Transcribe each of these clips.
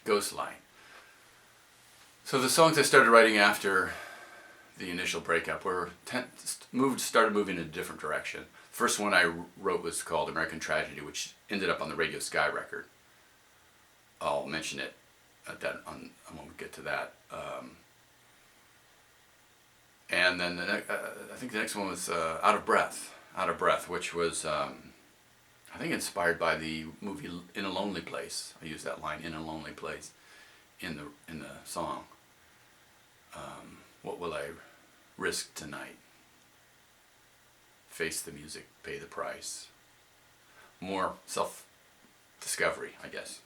Ghostlight. So the songs I started writing after the initial breakup started moving in a different direction. The first one I wrote was called American Tragedy, which ended up on the Radio Sky record. I'll mention it when we get to that. And then I think the next one was Out of Breath, which was I think inspired by the movie In a Lonely Place. I use that line, in a lonely place, in the song. What will I risk tonight? Face the music, pay the price. More self-discovery, I guess.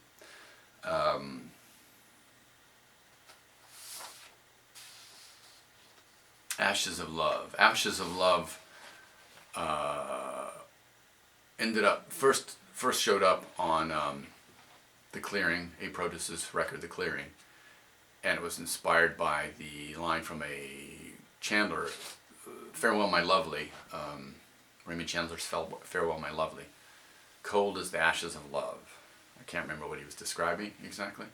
Ashes of Love. Ashes of Love ended up first showed up on The Clearing, A Protus's record, The Clearing, and it was inspired by the line from a Chandler, Farewell My Lovely, Raymond Chandler's Farewell My Lovely. Cold as the ashes of love. I can't remember what he was describing exactly,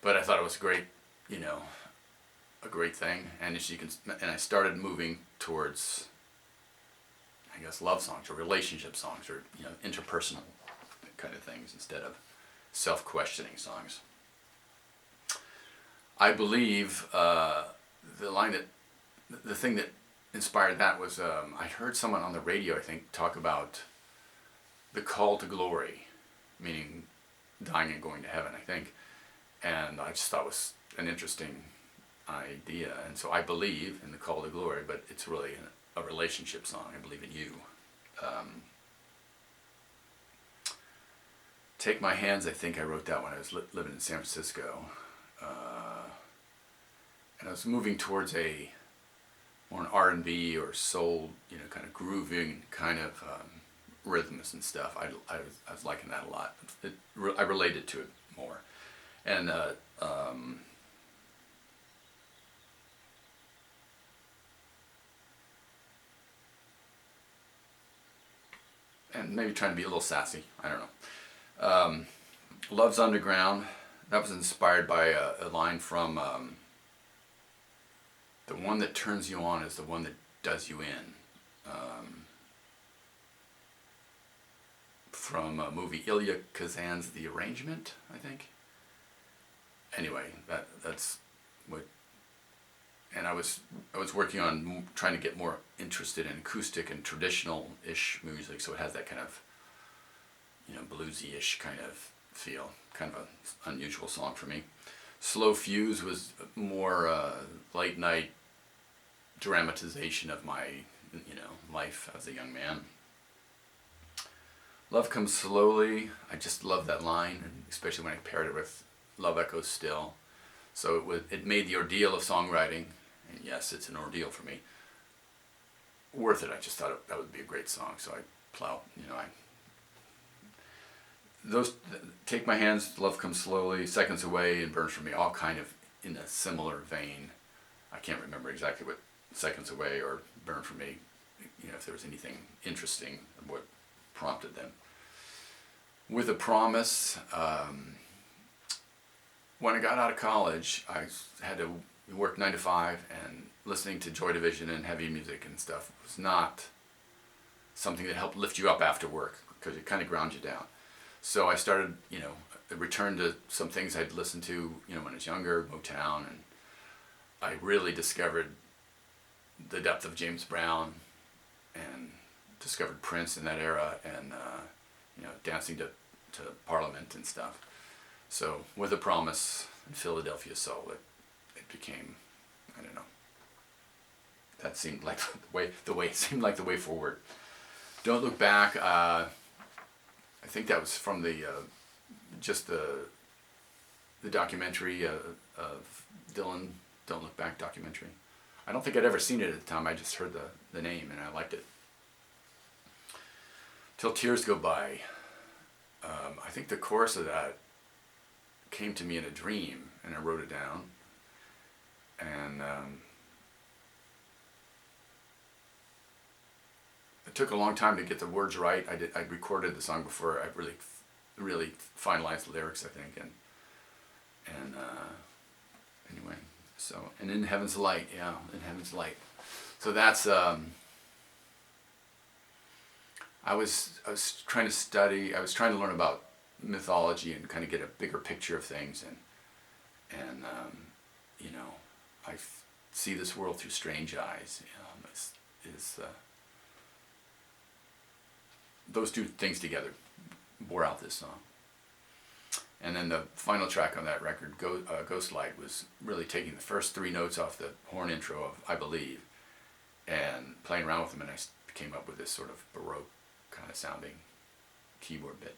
but I thought it was great, a great thing. And as you can, and I started moving towards, I guess, love songs or relationship songs or interpersonal kind of things instead of self-questioning songs. I believe the thing that inspired that was I heard someone on the radio, I think, talk about the call to glory, meaning dying and going to heaven, I think, and I just thought it was an interesting idea, and so I believe in the call to glory, but it's really a relationship song. I believe in you. Take My Hands, I think I wrote that when I was living in San Francisco, and I was moving towards more an R&B or soul, kind of grooving kind of rhythms and stuff. I was liking that a lot. I related to it more, and maybe trying to be a little sassy. I don't know. Love's Underground. That was inspired by a line from the one that turns you on is the one that does you in. From a movie Ilya Kazan's The Arrangement, I think. Anyway, that's what. And I was working on trying to get more interested in acoustic and traditional-ish music, so it has that kind of, bluesy-ish kind of feel. Kind of an unusual song for me. Slow Fuse was more late night dramatization of my, life as a young man. Love Comes Slowly. I just love that line, especially when I paired it with Love Echoes Still. So it made the ordeal of songwriting, and yes, it's an ordeal for me, worth it. I just thought that would be a great song, so I plowed, those, Take My Hands, Love Comes Slowly, Seconds Away, and Burns For Me, all kind of in a similar vein. I can't remember exactly what Seconds Away or Burn For Me, if there was anything interesting, what prompted them. With a Promise, when I got out of college, I had to work 9 to 5, and listening to Joy Division and heavy music and stuff was not something that helped lift you up after work, because it kind of ground you down. So I started, returned to some things I'd listened to, when I was younger, Motown, and I really discovered the depth of James Brown and discovered Prince in that era, and dancing to Parliament and stuff. So With a Promise and Philadelphia Soul, it became, I don't know, that seemed like the way forward. Don't Look Back. I think that was from the documentary of Dylan, Don't Look Back documentary. I don't think I'd ever seen it at the time. I just heard the name and I liked it. Till Tears Go By. I think the chorus of that came to me in a dream, and I wrote it down. And it took a long time to get the words right. I recorded the song before I really finalized the lyrics, I think, and And anyway, so, and In Heaven's Light, yeah, In Heaven's Light. So that's, I was trying to study, I was trying to learn about mythology and kind of get a bigger picture of things, and you know, I see this world through strange eyes. Those two things together bore out this song. And then the final track on that record, Ghostlight, was really taking the first 3 notes off the horn intro of I Believe and playing around with them, and I came up with this sort of Baroque kind of sounding keyboard bit.